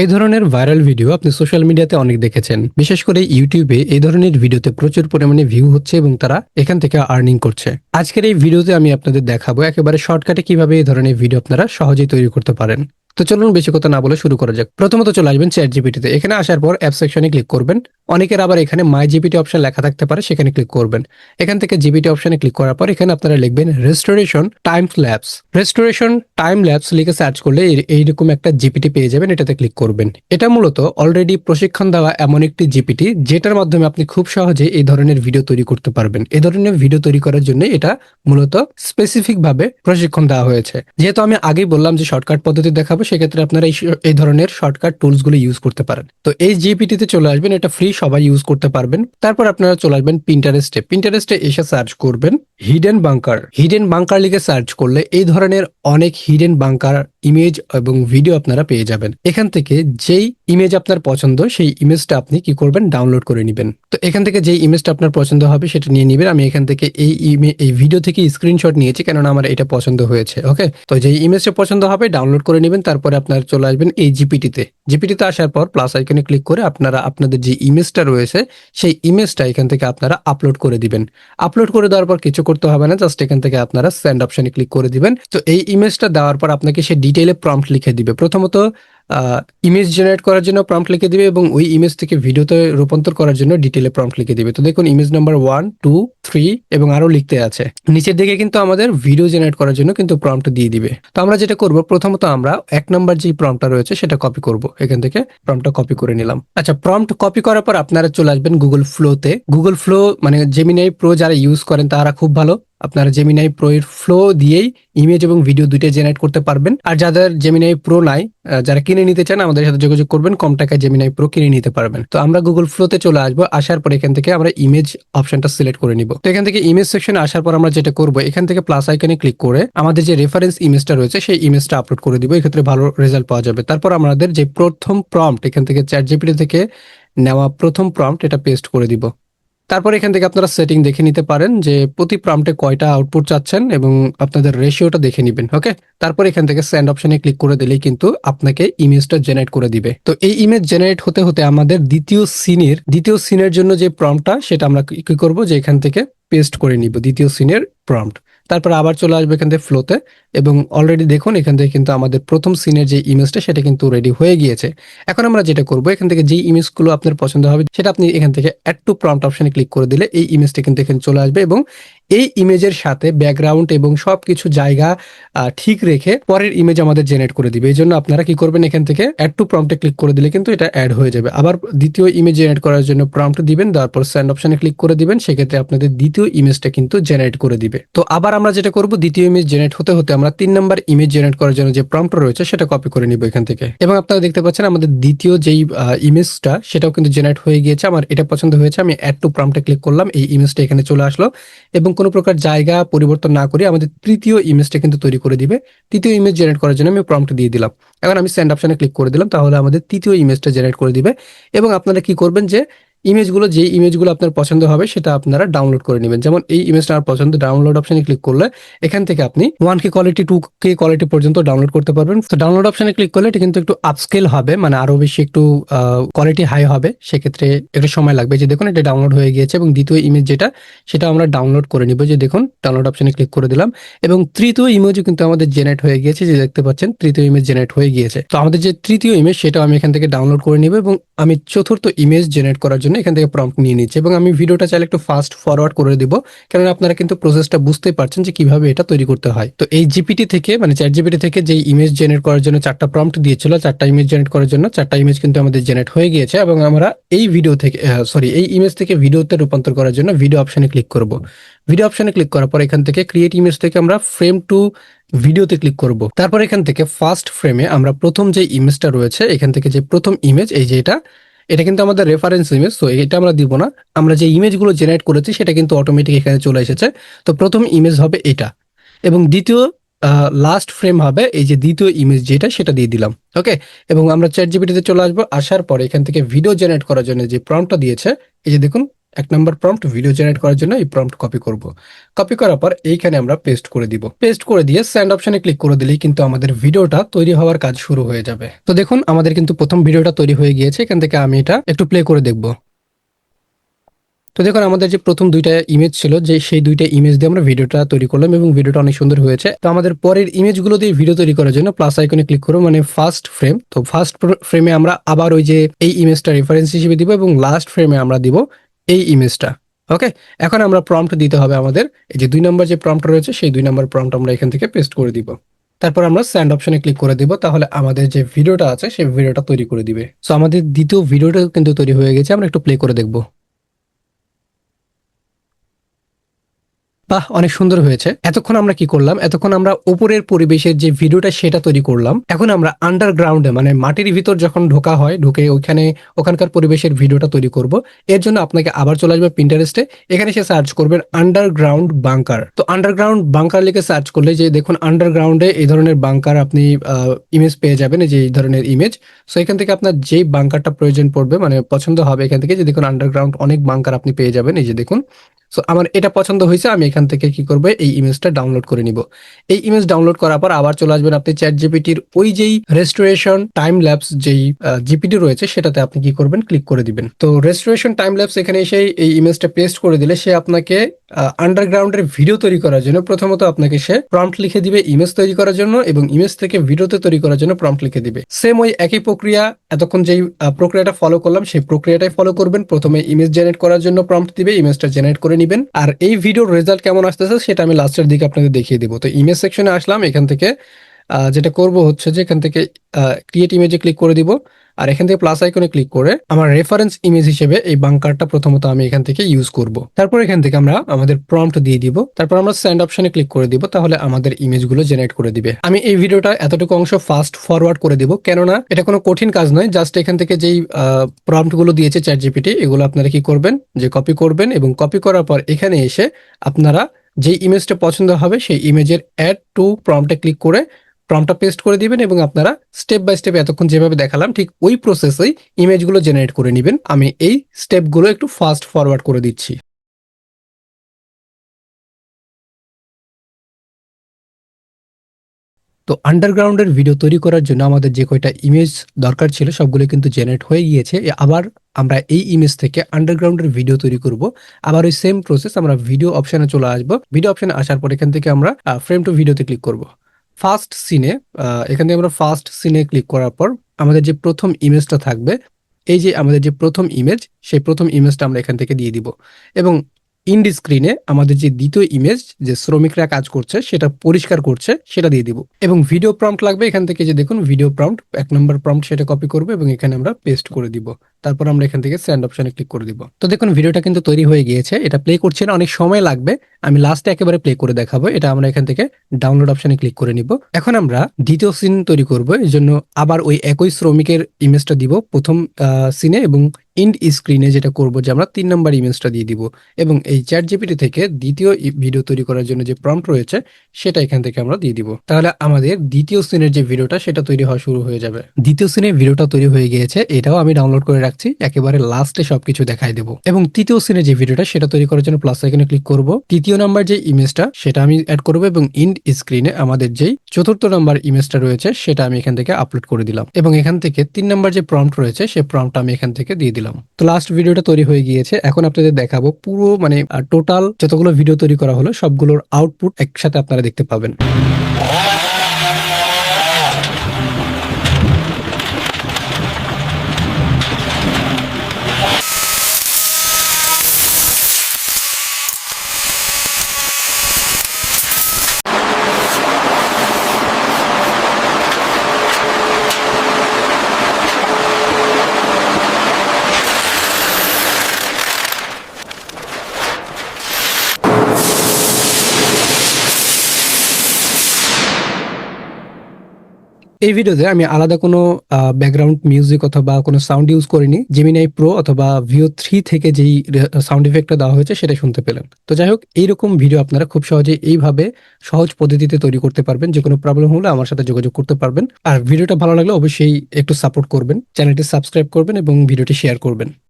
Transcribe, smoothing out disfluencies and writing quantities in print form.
এই ধরনের viral video আপনি সোশ্যাল মিডিয়াতে অনেক দেখেছেন। বিশেষ করে ইউটিউবে এই ধরনের ভিডিওতে প্রচুর পরিমাণে ভিউ হচ্ছে এবং তারা এখান থেকে আর্নিং করছে। আজকের এই ভিডিওতে আমি আপনাদের দেখাবো একেবারে শর্টকাটে কিভাবে এই ধরনের ভিডিও আপনারা সহজেই তৈরি করতে পারেন। তো চলুন বেশি কথা না বলে শুরু করা যাক। প্রথমত চলে আসবেন চ্যাট জিপিটিতে। এখানে আসার পর অ্যাপ সেকশনে ক্লিক করবেন। অনেকের আবার এখানে মাই জিপিটি অপশন লেখা থাকতে পারে, সেখানে ক্লিক করবেন। এখান থেকে জিপিটি অপশনে ক্লিক করার পর এখানে আপনারা লিখবেন restoration time lapse. Restoration time lapse লিখে সার্চ করলে এইরকম একটা জিপিটি পেয়ে যাবেন, এটাতে ক্লিক করবেন। এটা মূলত অলরেডি প্রশিক্ষণ দেওয়া এমন একটি জিপিটি যেটার মাধ্যমে আপনি খুব সহজে এই ধরনের ভিডিও তৈরি করতে পারবেন। এই ধরনের ভিডিও তৈরি করার জন্য এটা মূলত স্পেসিফিক ভাবে প্রশিক্ষণ দেওয়া হয়েছে। যেহেতু আমি আগেই বললাম যে শর্টকাট পদ্ধতি দেখাবো, সেক্ষেত্রে আপনারা এই ধরনের শর্টকাট টুলস গুলো ইউজ করতে পারেন। তো এই জিপিটিতে চলে আসবেন, এটা ফ্রি, সবাই ইউজ করতে পারবেন। তারপর আপনারা চলে আসবেন পিন্টারেস্টে। পিন্টারেস্টে এসে সার্চ করবেন হিডেন বাংকার। হিডেন বাংকার লিখে সার্চ করলে এই ধরনের অনেক হিডেন বাংকার ইমেজ এবং ভিডিও আপনারা পেয়ে যাবেন। এখান থেকে যেই ইমেজ আপনার পছন্দ সেই ইমেজটা আপনি কি করবেন, ডাউনলোড করে নেবেন। তো এখান থেকে যেই ইমেজটা আপনার পছন্দ হবে সেটা নিয়ে নেবেন। আমি এখান থেকে এই ভিডিও থেকে স্ক্রিনশট নিয়েছি, কেননা আমার এটা পছন্দ হয়েছে। ওকে, তো যেই ইমেজটা পছন্দ হবে ডাউনলোড করে নেবেন। তারপরে আপনারা চলে আসবেন এই জিপিটিতে। জিপিটিতে আসার পর প্লাস আইকনে ক্লিক করে আপনারা আপনাদের যে ইমেজটা রয়েছে সেই ইমেজটা এখান থেকে আপনারা আপলোড করে দিবেন। আপলোড করে দেওয়ার পর কিছু করতে হবে না, জাস্ট এখান থেকে আপনারা সেন্ড অপশনে ক্লিক করে দিবেন। তো এই ইমেজটা দেওয়ার পর আপনাকে সে ডিটেইলে প্রম্পট লিখে দিবে। প্রথমত ইমেজ জেনারেট করার জন্য প্রম্পট লিখে দিবে এবং ওই ইমেজ থেকে ভিডিওতে রূপান্তর করার জন্য ডিটেইলে প্রম্পট লিখে দিবে। তো দেখুন ইমেজ নাম্বার 1, 2, 3 এবং আরো লিখতে আছে। নিচের দিকে কিন্তু আমাদের ভিডিও জেনারেট করার জন্য কিন্তু প্রম্পট দিয়ে দিবে। তো আমরা যেটা করব, প্রথমত আমরা 1 নাম্বার যে প্রম্পটটা রয়েছে সেটা কপি করব। এখান থেকে প্রম্পটটা কপি করে নিলাম। আচ্ছা, প্রম্পট কপি করার পর আপনারা চলে আসবেন গুগল ফ্লোতে। গুগল ফ্লো মানে জেমিনাই প্রো যারা ইউজ করেন তারা খুব ভালো। আপনারা জেমিনাই প্রো এর ফ্লো দিয়েই ইমেজ এবং ভিডিও দুইটাই জেনারেট করতে পারবেন। আর যাদের জেমিনাই প্রো নাই, যারা কিনে নিতে চান আমাদের সাথে যোগাযোগ করবেন, কম টাকায় জেমিনাই প্রো কিনে নিতে পারবেন। তো আমরা গুগল ফ্লোতে চলে আসবো। আসার পর এখান থেকে আমরা ইমেজ অপশনটা সিলেক্ট করে নিব। তো এখান থেকে ইমেজ সেকশনে আসার পর আমরা যেটা করব, এখান থেকে প্লাস আইকনে ক্লিক করে আমাদের যে রেফারেন্স ইমেজটা রয়েছে সেই ইমেজটা আপলোড করে দিব। এক্ষেত্রে ভালো রেজাল্ট পাওয়া যাবে। তারপর আমাদের যে প্রথম প্রম্পট এখান থেকে চ্যাট জিপিটি থেকে নেওয়া প্রথম প্রম্পট এটা পেস্ট করে দিব। তারপর এখান থেকে আপনারা সেটিং দেখে নিতে পারেন যে প্রতি প্রম্পটে কয়টা আউটপুট চাচ্ছেন এবং আপনাদের রেশিওটা দেখে নেবেন। ওকে, তারপর এখান থেকে সেন্ড অপশনে ক্লিক করে দিলেই কিন্তু আপনাকে ইমেজটা জেনারেট করে দিবে। তো এই ইমেজ জেনারেট হতে হতে আমাদের দ্বিতীয় সিনের জন্য যে প্রম্পটটা সেটা আমরা কি করব, যে এখান থেকে পেস্ট করে নিব দ্বিতীয় সিনের প্রম্পট। তারপর আবার চলে আসবে এখান থেকে ফ্লোতে এবং অলরেডি দেখুন এখান থেকে কিন্তু আমাদের প্রথম সিনের যে ইমেজটা সেটা কিন্তু রেডি হয়ে গিয়েছে। এখন আমরা যেটা করব, এখান থেকে যে ইমেজগুলো আপনার পছন্দ হবে সেটা আপনি এখান থেকে অ্যাড টু প্রম্পট অপশনে ক্লিক করে দিলে এই ইমেজটা কিন্তু এখানে চলে আসবে এবং এই ইমেজের সাথে ব্যাকগ্রাউন্ড এবং সবকিছু জায়গা ঠিক রেখে পরের ইমেজ আমাদের জেনারেট করে দিবে। এই জন্য আপনারা কি করবেন, এখান থেকে অ্যাড টু প্রম্পটে ক্লিক করে দিলে কিন্তু এটা অ্যাড হয়ে যাবে। আবার দ্বিতীয় ইমেজ জেনারেট করার জন্য প্রম্পট দিবেন, তারপর সেন্ড অপশনে ক্লিক করে দিবেন। সেক্ষেত্রে আপনাদের দ্বিতীয় ইমেজটা কিন্তু জেনারেট করে দিবে। তো আবার আমরা যেটা করব, দ্বিতীয় ইমেজ জেনারেট হতে হতে আমরা 3 নাম্বার ইমেজ জেনারেট করার জন্য যে প্রম্পট রয়েছে সেটা কপি করে নিব এখান থেকে। এবং আপনারা দেখতে পাচ্ছেন আমাদের দ্বিতীয় যেই ইমেজটা সেটাও কিন্তু জেনারেট হয়ে গিয়েছে। আমার এটা পছন্দ হয়েছে, আমি অ্যাড টু প্রম্পটে ক্লিক করলাম, এই ইমেজটা এখানে চলে আসলো এবং কোনো প্রকার জায়গা পরিবর্তন না করে আমাদের তৃতীয় ইমেজটা কিন্তু তৈরি করে দিবে। তৃতীয় ইমেজ জেনারেট করার জন্য আমি প্রম্পট দিয়ে দিলাম। এখন আমি সেন্ড অপশনে ক্লিক করে দিলাম, তাহলে আমাদের তৃতীয় ইমেজটা জেনারেট করে দিবে। এবং আপনারা কি করবেন, যে যে ইমেজগুলো আপনার পছন্দ হবে সেটা আপনারা ডাউনলোড করে নেবেন। যেমন এই ইমেজটা আমার পছন্দ, ডাউনলোড অপশনে ক্লিক করলে এখান থেকে আপনি 1K কোয়ালিটি 2K কোয়ালিটি পর্যন্ত ডাউনলোড করতে পারবেন। তো ডাউনলোড অপশনে ক্লিক করলে এটা কিন্তু একটু আপস্কেল হবে, মানে আরো বেশি একটু কোয়ালিটি হাই হবে, সেক্ষেত্রে একটু সময় লাগবে। যে দেখুন এটা ডাউনলোড হয়ে গিয়েছে এবং দ্বিতীয় ইমেজ যেটা সেটা আমরা ডাউনলোড করে নিব। যে দেখুন ডাউনলোড অপশনে ক্লিক করে দিলাম এবং তৃতীয় ইমেজও কিন্তু আমাদের জেনারেট হয়ে গিয়েছে। যে দেখতে পাচ্ছেন তৃতীয় ইমেজ জেনারেট হয়ে গিয়েছে। তো আমাদের যে তৃতীয় ইমেজ সেটাও আমি এখান থেকে ডাউনলোড করে নিব এবং আমি চতুর্থ ইমেজ জেনারেট করার জন্য এখান থেকে প্রম্পট নিয়ে নিচ্ছি এবং আমি ভিডিওটা চাইলে একটু ফাস্ট ফরওয়ার্ড করে দিব, কারণ আপনারা কিন্তু প্রসেসটা বুঝতেই পারছেন যে কিভাবে এটা তৈরি করতে হয়। তো এই জিপিটি থেকে মানে চ্যাট জিপিটি থেকে যে ইমেজ জেনারেট করার জন্য 4টা প্রম্পট দিয়েছিল, 4টা ইমেজ জেনারেট করার জন্য 4টা ইমেজ কিন্তু আমাদের জেনারেট হয়ে গিয়েছে এবং আমরা এই ভিডিও থেকে এই ইমেজ থেকে ভিডিওতে রূপান্তর করার জন্য ভিডিও অপশনে ক্লিক করব। ভিডিও অপশনে ক্লিক করার পর এখান থেকে ক্রিয়েট ইমেজ থেকে আমরা ফ্রেম টু ভিডিওতে ক্লিক করব। তারপর এখান থেকে ফার্স্ট ফ্রেমে আমরা প্রথম যে ইমেজটা রয়েছে এখান থেকে যে প্রথম ইমেজ এই যে এটা কিন্তু আমাদের রেফারেন্স ইমেজ, তো এটা আমরা দিব না। আমরা যে ইমেজগুলো জেনারেট করেছি সেটা কিন্তু অটোমেটিক এখানে চলে এসেছে। তো প্রথম ইমেজ হবে এটা এবং দ্বিতীয় লাস্ট ফ্রেম হবে এই যে দ্বিতীয় ইমেজ যেটা সেটা দিয়ে দিলাম। ওকে, এবং আমরা চ্যাট জিপিটিতে চলে আসবো। আসার পরে এখান থেকে ভিডিও জেনারেট করার জন্য যে প্রম্পটটা দিয়েছে এই যে দেখুন এক নাম্বার প্রম্পট ভিডিও জেনারেট করার জন্য এই প্রম্পট কপি করব। কপি করার পর এইখানে আমরা পেস্ট করে দিব। পেস্ট করে দিয়ে সেন্ড অপশনে ক্লিক করে দিলেই কিন্তু আমাদের ভিডিওটা তৈরি হওয়ার কাজ শুরু হয়ে যাবে। তো দেখুন আমাদের কিন্তু প্রথম ভিডিওটা তৈরি হয়ে গিয়েছে। এখান থেকে আমি এটা একটু প্লে করে দেখব। তো দেখুন আমাদের যে প্রথম দুইটা ইমেজ ছিল, যে সেই দুইটা ইমেজ দিয়ে আমরা ভিডিওটা তৈরি করলাম এবং ভিডিওটা অনেক সুন্দর হয়েছে। তো আমাদের পরের ইমেজগুলো দিয়ে ভিডিও তৈরি করার জন্য প্লাস আইকনে ক্লিক করব, মানে ফার্স্ট ফ্রেম। তো ফার্স্ট ফ্রেমে আমরা আবার ওই যে এই ইমেজটা রেফারেন্স হিসেবে দিব এবং লাস্ট ফ্রেমে আমরা দিব এই ইমেজটা। ওকে, এখন আমরা প্রম্পট দিতে হবে আমাদের। এই যে 2 নম্বর যে প্রম্পট রয়েছে সেই 2 নম্বর প্রম্পট আমরা এখান থেকে পেস্ট করে দিব। তারপর আমরা সেন্ড অপশনে ক্লিক করে দিব, তাহলে আমাদের যে ভিডিওটা আছে সেই ভিডিওটা তৈরি করে দিবে। সো আমাদের দ্বিতীয় ভিডিওটা কিন্তু তৈরি হয়ে গেছে, আমরা একটু প্লে করে দেখব। বাহ, অনেক সুন্দর হয়েছে। এতক্ষণ আমরা কি করলাম, এতক্ষণ আমরা উপরের পরিবেশের যে ভিডিওটা সেটা তৈরি করলাম। এখন আমরা আন্ডারগ্রাউন্ডে মানে মাটির ভিতর যখন ঢোকা হয়, ঢুকে ওখানকার পরিবেশের ভিডিওটা তৈরি করব। এর জন্য আপনাকে আবার চলে আসবে পিন্টারেস্টে। এখানে সে সার্চ করবেন আন্ডারগ্রাউন্ড বাংকার। তো আন্ডারগ্রাউন্ড বাংকার লিখে সার্চ করলে যে দেখুন আন্ডারগ্রাউন্ডে এই ধরনের বাংকার আপনি ইমেজ পেয়ে যাবেন, এই যে এই ধরনের ইমেজ। সো এখান থেকে আপনার যেই বাংকারটা প্রয়োজন পড়বে, মানে পছন্দ হবে, এখান থেকে যে দেখুন আন্ডারগ্রাউন্ড অনেক বাংকার আপনি পেয়ে যাবেন, এই যে দেখুন। সো আমার এটা পছন্দ হয়েছে, আমি এখান থেকে কি করবো, এই ইমেজটা ডাউনলোড করে নিব। এই ইমেজ ডাউনলোড করার পর আবার চলে আসবেন আপনি চ্যাট জিপিটির ওই যেই রেস্টোরেশন টাইম ল্যাপস যেই জিপিটি রয়েছে সেটাতে আপনি কি করবেন, ক্লিক করে দিবেন। তো রেস্টোরেশন টাইম ল্যাপস এখানে এসে এই ইমেজটা পেস্ট করে দিলে সে আপনাকে আন্ডারগ্রাউন্ডের ভিডিও তৈরি করার জন্য প্রথমত আপনাকে সে প্রম্পট লিখে দিবে ইমেজ তৈরি করার জন্য, এবং ইমেজ থেকে ভিডিওতে তৈরি করার জন্য প্রম্পট লিখে দিবে। সেম ওই একই প্রক্রিয়া, এতক্ষণ যেই প্রক্রিয়াটা ফলো করলাম সেই প্রক্রিয়াটাই ফলো করবেন। প্রথমে ইমেজ জেনারেট করার জন্য প্রম্পট দিবে, ইমেজটা জেনারেট করে নিবেন। আর এই ভিডিওর রেজাল্ট কেমন আসতেছে সেটা আমি লাস্টের দিকে আপনাদের দেখিয়ে দিব। তো ইমেজ সেকশনে আসলাম, এখান থেকে যেটা করব হচ্ছে যে এখান থেকে ক্রিয়েট ইমেজে ক্লিক করে দিব। আর এখান থেকে প্লাস আইকনে ক্লিক করে আমার রেফারেন্স ইমেজ হিসেবে এই বাংকারটা প্রথমত আমি এখান থেকে ইউজ করব। তারপর এখান থেকে আমরা আমাদের প্রম্পট দিয়ে দিব। তারপর আমরা সেন্ড অপশনে ক্লিক করে দিব, তাহলে আমাদের ইমেজগুলো জেনারেট করে দিবে। আমি এই ভিডিওটা এতটুকু অংশ ফাস্ট ফরওয়ার্ড করে দিব, কেননা এটা কোনো কঠিন কাজ নয়। জাস্ট এখান থেকে যেই প্রম্পট গুলো দিয়েছে চ্যাট জিপিটি, এগুলো আপনারা কি করবেন, যে কপি করবেন, এবং কপি করার পর এখানে এসে আপনারা যেই ইমেজটা পছন্দ হবে সেই ইমেজের অ্যাড টু প্রম্পটে ক্লিক করে প্রম্পটটা পেস্ট করে দিবেন, এবং আপনারা স্টেপ বাই স্টেপ এতক্ষণ যেভাবে দেখালাম ঠিক ওই প্রসেসেই ইমেজগুলো জেনারেট করে নেবেন। আমি এই স্টেপগুলো একটু ফাস্ট ফরওয়ার্ড করে দিচ্ছি। তো আন্ডারগ্রাউন্ডের ভিডিও তৈরি করার জন্য আমাদের যে কয়টা ইমেজ দরকার ছিল সবগুলো কিন্তু জেনারেট হয়ে গিয়েছে। আবার আমরা এই ইমেজ থেকে আন্ডারগ্রাউন্ডের ভিডিও তৈরি করব। আবার ওই সেম প্রসেস, আমরা ভিডিও অপশনে চলে আসব। ভিডিও অপশনে আসার পর এখান থেকে আমরা ফ্রেম টু ভিডিওতে ক্লিক করব। ফার্স্ট সিনে, এখান থেকে আমরা ফার্স্ট সিনে ক্লিক করার পর আমাদের যে প্রথম ইমেজটা থাকবে, এই যে আমাদের যে প্রথম ইমেজ, সেই প্রথম ইমেজটা আমরা এখান থেকে দিয়ে দিব। এবং ইন্ড স্ক্রিনে আমাদের যে দ্বিতীয় ইমেজ, যে শ্রমিকরা কাজ করছে সেটা পরিষ্কার করছে, সেটা দিয়ে দিব। এবং ভিডিও প্রম্পট লাগবে, এখান থেকে যে দেখুন ভিডিও প্রম্পট 1 নম্বর প্রম্পট, সেটা কপি করবে এবং এখানে আমরা পেস্ট করে দিব। তারপর আমরা এখান থেকে সেন্ড অপশনে ক্লিক করে দিব। তো দেখুন ভিডিওটা কিন্তু তৈরি হয়ে গিয়েছে। এটা প্লে করছে না, অনেক সময় লাগবে। আমি লাস্টে একেবারে প্লে করে দেখাবো। এটা আমরা এখান থেকে ডাউনলোড অপশনে ক্লিক করে নিব। এখন আমরা দ্বিতীয় সিন তৈরি করব, এই জন্য আবার ওই একই শ্রমিকের ইমেজটা দিব প্রথম সিনে, এবং ইন্ড স্ক্রিনে যেটা করব যে আমরা 3 নম্বর ইমেজটা দিয়ে দিব। এবং এই চ্যাট জিপিটি থেকে দ্বিতীয় ভিডিও তৈরি করার জন্য যে প্রম্পট রয়েছে সেটা এখান থেকে আমরা দিয়ে দিব। তাহলে আমাদের দ্বিতীয় সিনের যে ভিডিওটা সেটা তৈরি হওয়া শুরু হয়ে যাবে। দ্বিতীয় সিনের ভিডিওটা তৈরি হয়ে গিয়েছে, এটাও আমি ডাউনলোড করে রাখছি, একেবারে লাস্টে সবকিছু দেখাই দেবো। এবং তৃতীয় সিনের যে ভিডিওটা সেটা তৈরি করার জন্য প্লাস আইকনে ক্লিক করব। তৃতীয় নাম্বার যে ইমেজটা সেটা আমি অ্যাড করব, এবং ইন্ড স্ক্রিনে আমাদের যেই চতুর্থ নাম্বার ইমেজটা রয়েছে সেটা আমি এখান থেকে আপলোড করে দিলাম। এবং এখান থেকে 3 নাম্বার যে প্রম্পট রয়েছে সেই প্রম্পট আমি এখান থেকে দিয়ে দিলাম। তো লাস্ট ভিডিওটা তৈরি হয়ে গিয়েছে। এখন আপনাদের দেখাবো পুরো মানে টোটাল যতগুলো ভিডিও তৈরি করা হলো সবগুলোর আউটপুট একসাথে আপনারা দেখতে পাবেন। এই ভিডিওতে আমি আলাদা কোনো ব্যাকগ্রাউন্ড মিউজিক অথবা কোনো সাউন্ড ইউজ করিনি। জেমিনাই প্রো অথবা ভিও 3 থেকে যেই সাউন্ড ইফেক্টটা দেওয়া হয়েছে সেটা শুনতে পেলেন। তো যাই হোক, এইরকম ভিডিও আপনারা খুব সহজে এইভাবে সহজ পদ্ধতিতে তৈরি করতে পারবেন। যে কোনো প্রবলেম হলে আমার সাথে যোগাযোগ করতে পারবেন। আর ভিডিওটা ভালো লাগলে অবশ্যই একটু সাপোর্ট করবেন, চ্যানেলটি সাবস্ক্রাইব করবেন এবং ভিডিওটি শেয়ার করবেন।